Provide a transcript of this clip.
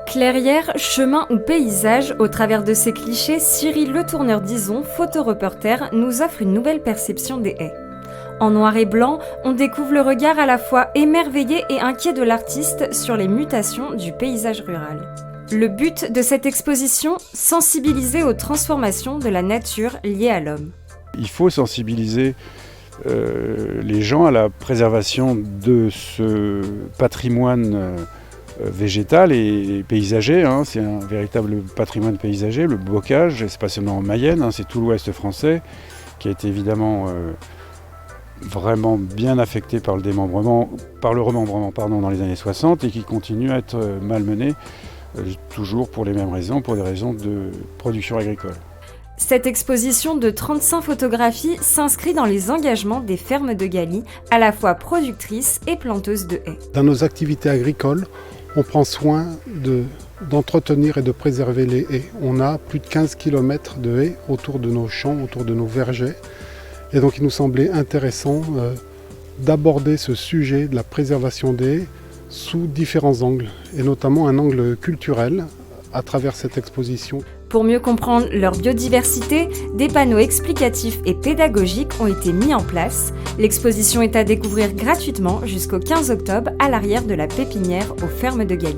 Clairière, chemin ou paysage, au travers de ces clichés, Cyril Le Tourneur d'Ison, photoreporter, nous offre une nouvelle perception des haies. En noir et blanc, on découvre le regard à la fois émerveillé et inquiet de l'artiste sur les mutations du paysage rural. Le but de cette exposition, sensibiliser aux transformations de la nature liées à l'homme. Il faut sensibiliser les gens à la préservation de ce patrimoine végétal et paysager. C'est un véritable patrimoine paysager, le bocage, c'est pas seulement en Mayenne, c'est tout l'ouest français qui a été évidemment vraiment bien affecté par le remembrement dans les années 60 et qui continue à être malmené toujours pour les mêmes raisons, pour des raisons de production agricole. Cette exposition de 35 photographies s'inscrit dans les engagements des fermes de Galy, à la fois productrices et planteuses de haies. Dans nos activités agricoles, on prend soin d'entretenir et de préserver les haies. On a plus de 15 km de haies autour de nos champs, autour de nos vergers. Et donc il nous semblait intéressant d'aborder ce sujet de la préservation des haies sous différents angles, et notamment un angle culturel à travers cette exposition. Pour mieux comprendre leur biodiversité, des panneaux explicatifs et pédagogiques ont été mis en place. L'exposition est à découvrir gratuitement jusqu'au 15 octobre à l'arrière de la pépinière aux fermes de Galy.